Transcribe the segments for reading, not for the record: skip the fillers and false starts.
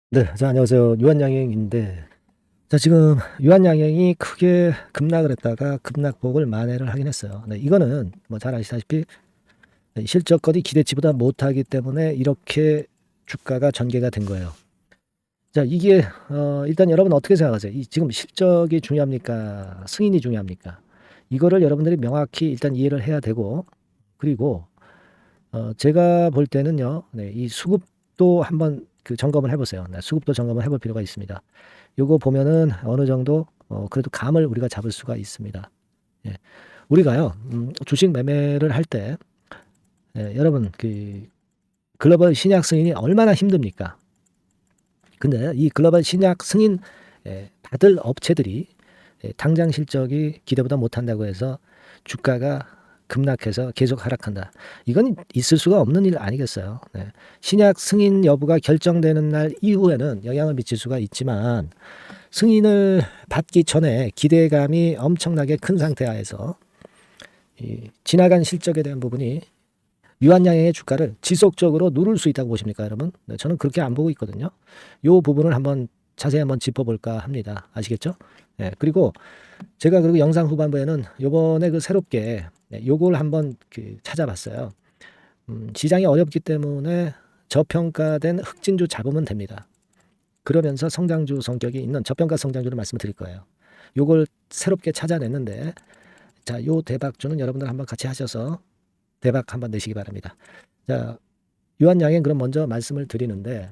네. 자, 안녕하세요. 유한양행인데, 자, 지금 유한양행이 크게 급락을 했다가 급락폭을 만회를 하긴 했어요. 네, 이거는 뭐 잘 아시다시피 실적거리 기대치보다 못하기 때문에 이렇게 주가가 전개가 된 거예요. 자, 이게 일단 여러분 어떻게 생각하세요? 이 지금 실적이 중요합니까? 승인이 중요합니까? 이거를 여러분들이 명확히 일단 이해를 해야 되고, 그리고 제가 볼 때는요. 네, 이 수급도 한번 그 점검을 해 보세요. 네, 수급도 점검을 해볼 필요가 있습니다. 요거 보면은 어느 정도 그래도 감을 우리가 잡을 수가 있습니다. 예. 우리가요. 주식 매매를 할 때 여러분 그 글로벌 신약 승인이 얼마나 힘듭니까? 근데 이 글로벌 신약 승인 받을 업체들이 당장 실적이 기대보다 못한다고 해서 주가가 급락해서 계속 하락한다. 이건 있을 수가 없는 일 아니겠어요. 네. 신약 승인 여부가 결정되는 날 이후에는 영향을 미칠 수가 있지만 승인을 받기 전에 기대감이 엄청나게 큰 상태하에서 이 지나간 실적에 대한 부분이 유한양행의 주가를 지속적으로 누를 수 있다고 보십니까, 여러분? 네, 저는 그렇게 안 보고 있거든요. 요 부분을 한번 자세히 한번 짚어볼까 합니다. 아시겠죠? 네, 그리고 제가 그리고 영상 후반부에는 요번에 그 새롭게 요걸 한번 그 찾아봤어요. 시장이 어렵기 때문에 저평가된 흑진주 잡으면 됩니다. 그러면서 성장주 성격이 있는 저평가 성장주를 말씀을 드릴 거예요. 요걸 새롭게 찾아냈는데, 자, 요 대박주는 여러분들 한번 같이 하셔서 대박 한번 내시기 바랍니다. 자, 유한양행 그럼 먼저 말씀을 드리는데,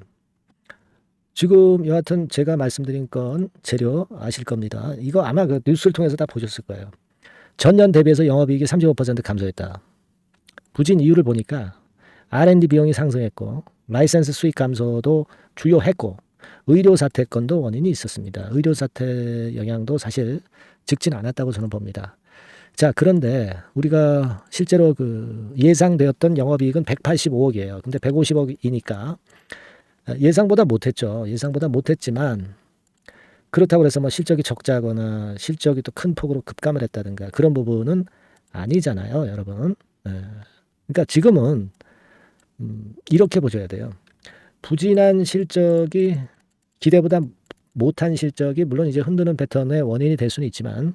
지금 여하튼 제가 말씀드린 건 재료 아실 겁니다. 이거 아마 그 뉴스를 통해서 다 보셨을 거예요. 전년 대비해서 영업이익이 35% 감소했다. 부진 이유를 보니까 R&D 비용이 상승했고 라이센스 수익 감소도 주요했고 의료 사태 건도 원인이 있었습니다. 의료 사태 영향도 사실 적진 않았다고 저는 봅니다. 자, 그런데 우리가 실제로 그 예상되었던 영업이익은 185억이에요. 근데 150억이니까 예상보다 못했죠. 예상보다 못했지만 그렇다고 해서 뭐 실적이 적자거나 실적이 또 큰 폭으로 급감을 했다든가 그런 부분은 아니잖아요, 여러분. 그러니까 지금은 이렇게 보셔야 돼요. 부진한 실적이 기대보다 못한 실적이 물론 이제 흔드는 패턴의 원인이 될 수는 있지만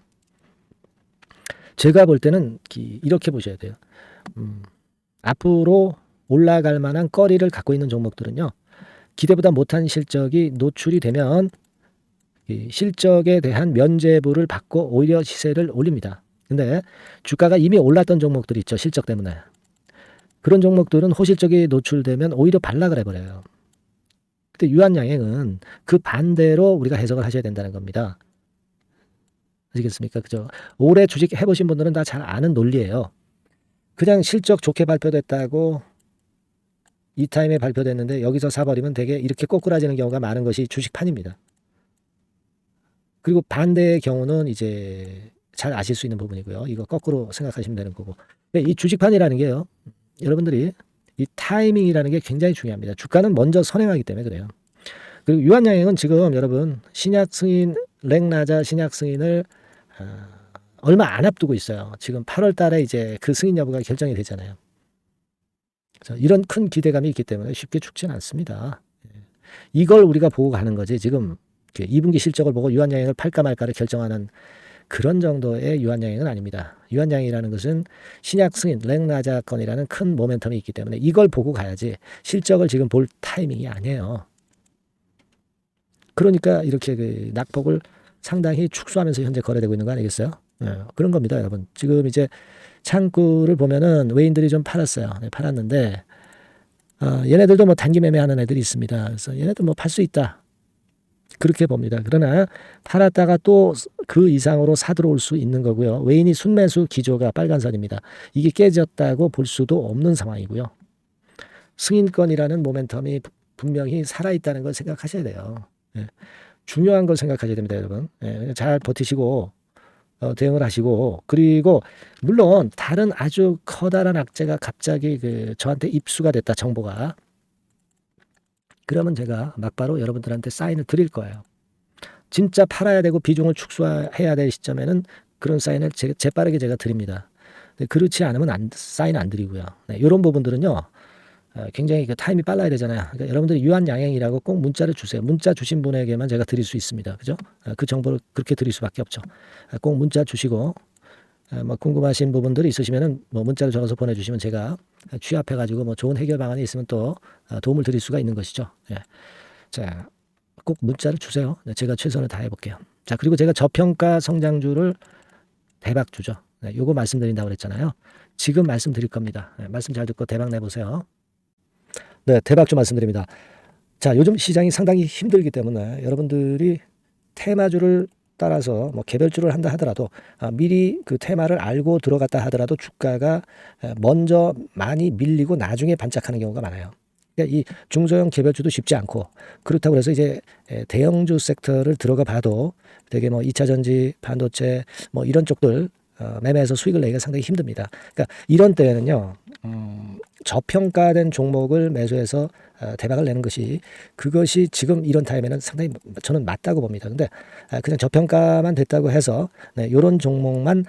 제가 볼 때는 이렇게 보셔야 돼요. 앞으로 올라갈 만한 거리를 갖고 있는 종목들은요. 기대보다 못한 실적이 노출이 되면 실적에 대한 면죄부를 받고 오히려 시세를 올립니다. 근데 주가가 이미 올랐던 종목들이 있죠. 실적 때문에. 그런 종목들은 호실적이 노출되면 오히려 반락을 해버려요. 근데 유한양행은 그 반대로 우리가 해석을 하셔야 된다는 겁니다. 아시겠습니까? 그죠? 올해 주식 해보신 분들은 다 잘 아는 논리예요. 그냥 실적 좋게 발표됐다고 이 타임에 발표됐는데 여기서 사버리면 되게 이렇게 꼬꾸라지는 경우가 많은 것이 주식판입니다. 그리고 반대의 경우는 이제 잘 아실 수 있는 부분이고요. 이거 거꾸로 생각하시면 되는 거고. 이 주식판이라는 게요. 여러분들이 이 타이밍이라는 게 굉장히 중요합니다. 주가는 먼저 선행하기 때문에 그래요. 그리고 유한양행은 지금 여러분 신약 승인 렉나자 신약 승인을 얼마 안 앞두고 있어요. 지금 8월 달에 이제 그 승인 여부가 결정이 되잖아요. 이런 큰 기대감이 있기 때문에 쉽게 죽지는 않습니다. 이걸 우리가 보고 가는 거지. 지금 2분기 실적을 보고 유한양행을 팔까 말까를 결정하는 그런 정도의 유한양행은 아닙니다. 유한양행이라는 것은 신약 승인, 렉나자 건이라는 큰 모멘텀이 있기 때문에 이걸 보고 가야지 실적을 지금 볼 타이밍이 아니에요. 그러니까 이렇게 그 낙폭을 상당히 축소하면서 현재 거래되고 있는 거 아니겠어요? 그런 겁니다, 여러분. 지금 이제 창구를 보면은 외인들이 좀 팔았어요. 네, 팔았는데 얘네들도 뭐 단기 매매하는 애들이 있습니다. 그래서 얘네들 뭐 팔 수 있다. 그렇게 봅니다. 그러나 팔았다가 또 그 이상으로 사들어올 수 있는 거고요. 외인이 순매수 기조가 빨간선입니다. 이게 깨졌다고 볼 수도 없는 상황이고요. 승인권이라는 모멘텀이 분명히 살아있다는 걸 생각하셔야 돼요. 예. 중요한 걸 생각하셔야 됩니다, 여러분. 예, 잘 버티시고 대응을 하시고 그리고 물론 다른 아주 커다란 악재가 갑자기 그 저한테 입수가 됐다 정보가 그러면 제가 막바로 여러분들한테 사인을 드릴 거예요. 진짜 팔아야 되고 비중을 축소해야 될 시점에는 그런 사인을 재빠르게 제가 드립니다. 그렇지 않으면 사인 안 드리고요. 네, 이런 부분들은요. 굉장히 그 타임이 빨라야 되잖아요. 그러니까 여러분들이 유한양행이라고 꼭 문자를 주세요. 문자 주신 분에게만 제가 드릴 수 있습니다. 그죠? 그 정보를 그렇게 드릴 수밖에 없죠. 꼭 문자 주시고 뭐 궁금하신 부분들이 있으시면은 뭐 문자를 적어서 보내주시면 제가 취합해 가지고 뭐 좋은 해결 방안이 있으면 또 도움을 드릴 수가 있는 것이죠. 예. 자, 꼭 문자를 주세요. 제가 최선을 다해 볼게요. 자, 그리고 제가 저평가 성장주를 대박주죠. 요거 말씀드린다고 그랬잖아요. 지금 말씀드릴 겁니다. 말씀 잘 듣고 대박 내보세요. 네, 대박주 말씀드립니다. 자, 요즘 시장이 상당히 힘들기 때문에 여러분들이 테마주를 따라서 뭐 개별주를 한다 하더라도 미리 그 테마를 알고 들어갔다 하더라도 주가가 먼저 많이 밀리고 나중에 반짝하는 경우가 많아요. 그러니까 이 중소형 개별주도 쉽지 않고 그렇다고 해서 이제 대형주 섹터를 들어가 봐도 되게 뭐 2차 전지, 반도체 뭐 이런 쪽들 매매해서 수익을 내기가 상당히 힘듭니다. 그러니까 이런 때에는요, 저평가된 종목을 매수해서 대박을 내는 것이 그것이 지금 이런 타임에는 상당히 저는 맞다고 봅니다. 근데 그냥 저평가만 됐다고 해서 이런 종목만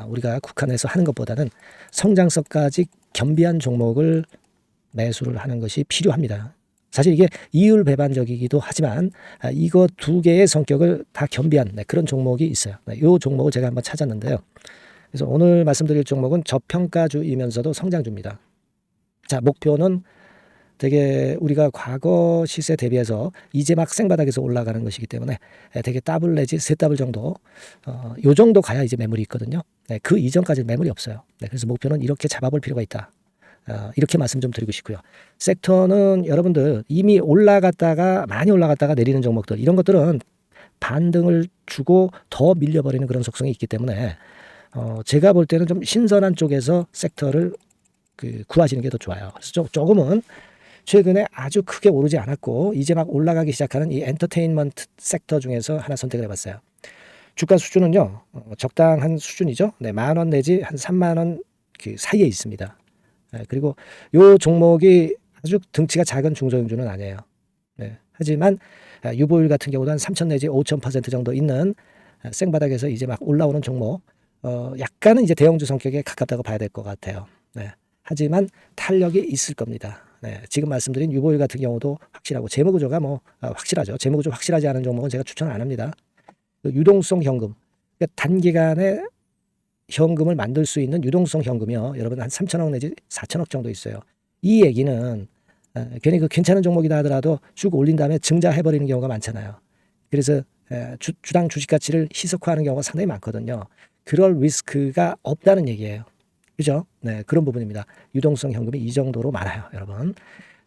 우리가 국한해서 하는 것보다는 성장성까지 겸비한 종목을 매수를 하는 것이 필요합니다. 사실 이게 이율 배반적이기도 하지만 이거 두 개의 성격을 다 겸비한 그런 종목이 있어요. 이 종목을 제가 한번 찾았는데요. 그래서 오늘 말씀드릴 종목은 저평가주이면서도 성장주입니다. 자, 목표는 되게 우리가 과거 시세 대비해서 이제 막 생바닥에서 올라가는 것이기 때문에 되게 더블 내지 세 더블 정도 요 정도 가야 이제 매물이 있거든요. 그 이전까지는 매물이 없어요. 그래서 목표는 이렇게 잡아볼 필요가 있다. 이렇게 말씀 좀 드리고 싶고요. 섹터는 여러분들 이미 올라갔다가 많이 올라갔다가 내리는 종목들 이런 것들은 반등을 주고 더 밀려버리는 그런 속성이 있기 때문에 제가 볼 때는 좀 신선한 쪽에서 섹터를 구하시는 게 더 좋아요. 그래서 조금은 최근에 아주 크게 오르지 않았고 이제 막 올라가기 시작하는 이 엔터테인먼트 sek터 중에서 하나 선택을 해봤어요. 주가 수준은요 적당한 수준이죠. 네, 10,000원 내지 한 30,000원 그 사이에 있습니다. 그리고 요 종목이 아주 등치가 작은 중소형주는 아니에요. 네, 하지만 유보율 같은 경우도 한 3,000 내지 5,000% 정도 있는 생바닥에서 이제 막 올라오는 종목 약간은 이제 대형주 성격에 가깝다고 봐야 될 것 같아요. 네. 하지만 탄력이 있을 겁니다. 네, 지금 말씀드린 유보율 같은 경우도 확실하고 재무구조가 뭐 확실하죠. 재무구조 확실하지 않은 종목은 제가 추천 안 합니다. 유동성 현금, 그러니까 단기간에 현금을 만들 수 있는 유동성 현금이요. 여러분 한 3천억 내지 4천억 정도 있어요. 이 얘기는 괜히 그 괜찮은 종목이다 하더라도 쭉 올린 다음에 증자해버리는 경우가 많잖아요. 그래서 주당 주식 가치를 희석화하는 경우가 상당히 많거든요. 그럴 리스크가 없다는 얘기예요. 그죠? 네, 그런 부분입니다. 유동성 현금이 이 정도로 많아요, 여러분.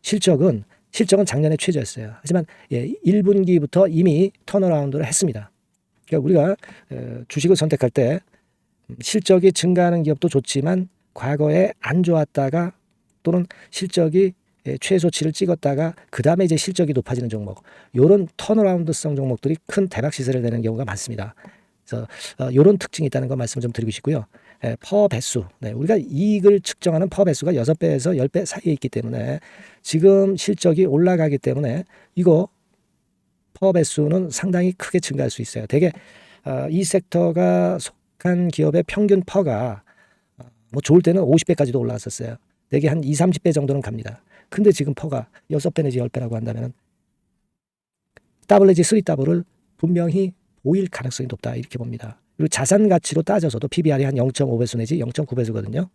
실적은 작년에 최저였어요. 하지만 1분기부터 이미 턴어라운드를 했습니다. 그러니까 우리가 주식을 선택할 때 실적이 증가하는 기업도 좋지만 과거에 안 좋았다가 또는 실적이 최소치를 찍었다가 그 다음에 이제 실적이 높아지는 종목, 이런 턴어라운드성 종목들이 큰 대박 시세를 내는 경우가 많습니다. 그래서 이런 특징이 있다는 거 말씀을 좀 드리고 싶고요. 퍼 배수, 우리가 이익을 측정하는 퍼 배수가 6배에서 10배 사이에 있기 때문에 지금 실적이 올라가기 때문에 이거 퍼 배수는 상당히 크게 증가할 수 있어요. 되게 이 섹터가 속한 기업의 평균 퍼가 뭐 좋을 때는 50배까지도 올라갔었어요. 되게 한 2, 30배 정도는 갑니다. 근데 지금 퍼가 6배 내지 10배라고 한다면 더블 내지 3더블을 분명히 보일 가능성이 높다 이렇게 봅니다. 그리고 자산 가치로 따져서도 PBR이 한 0.5배수 내지 0.9배수거든요.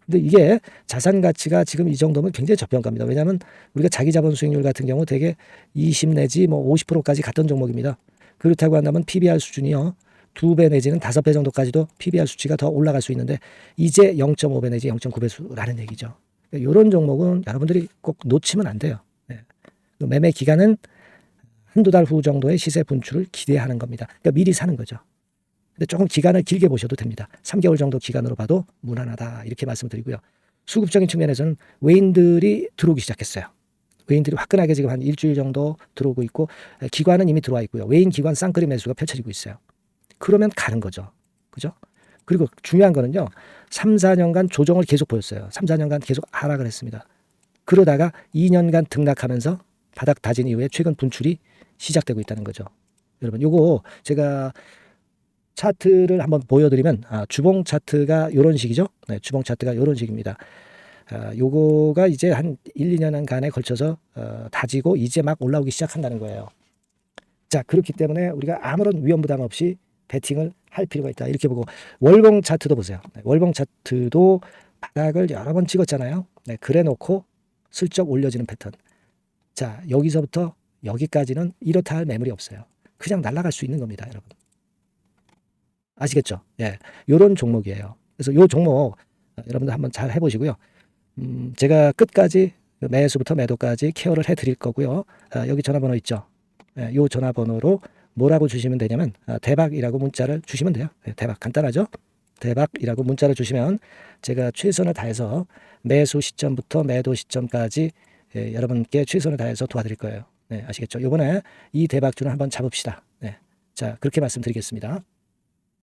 근데 이게 자산 가치가 지금 이 정도면 굉장히 저평가입니다. 왜냐하면 우리가 자기 자본 수익률 같은 경우 되게 20 내지 뭐 50%까지 갔던 종목입니다. 그렇다고 한다면 PBR 수준이요 2배 내지는 5배 정도까지도 PBR 수치가 더 올라갈 수 있는데 이제 0.5배 내지 0.9배수라는 얘기죠. 이런 종목은 여러분들이 꼭 놓치면 안 돼요. 매매 기간은 한두 달 후 정도의 시세 분출을 기대하는 겁니다. 그러니까 미리 사는 거죠. 근데 조금 기간을 길게 보셔도 됩니다. 3개월 정도 기간으로 봐도 무난하다 이렇게 말씀드리고요. 수급적인 측면에서는 외인들이 들어오기 시작했어요. 외인들이 화끈하게 지금 한 일주일 정도 들어오고 있고 기관은 이미 들어와 있고요. 외인 기관 쌍끌이 매수가 펼쳐지고 있어요. 그러면 가는 거죠. 그죠? 그리고 중요한 거는요. 3, 4년간 조정을 계속 보였어요. 3, 4년간 계속 하락을 했습니다. 그러다가 2년간 등락하면서 바닥 다진 이후에 최근 분출이 시작되고 있다는 거죠. 여러분 요거 제가 차트를 한번 보여드리면 주봉 차트가 이런 식이죠. 네, 주봉 차트가 이런 식입니다. 요거가 이제 한 1, 2년간에 걸쳐서 다지고 이제 막 올라오기 시작한다는 거예요. 자, 그렇기 때문에 우리가 아무런 위험 부담 없이 베팅을 할 필요가 있다. 이렇게 보고 월봉 차트도 보세요. 월봉 차트도 바닥을 여러 번 찍었잖아요. 그래 놓고 슬쩍 올려지는 패턴. 자, 여기서부터 여기까지는 이렇다 할 매물이 없어요. 그냥 날아갈 수 있는 겁니다, 여러분. 아시겠죠? 예. 요런 종목이에요. 그래서 요 종목 여러분들 한번 잘 해보시고요. 제가 끝까지 매수부터 매도까지 케어를 해드릴 거고요. 여기 전화번호 있죠? 예, 요 전화번호로 뭐라고 주시면 되냐면 대박이라고 문자를 주시면 돼요. 예, 대박 간단하죠? 대박이라고 문자를 주시면 제가 최선을 다해서 매수 시점부터 매도 시점까지 여러분께 최선을 다해서 도와드릴 거예요. 네, 아시겠죠? 이번에 이 대박주는 한번 잡읍시다. 네, 자 그렇게 말씀드리겠습니다.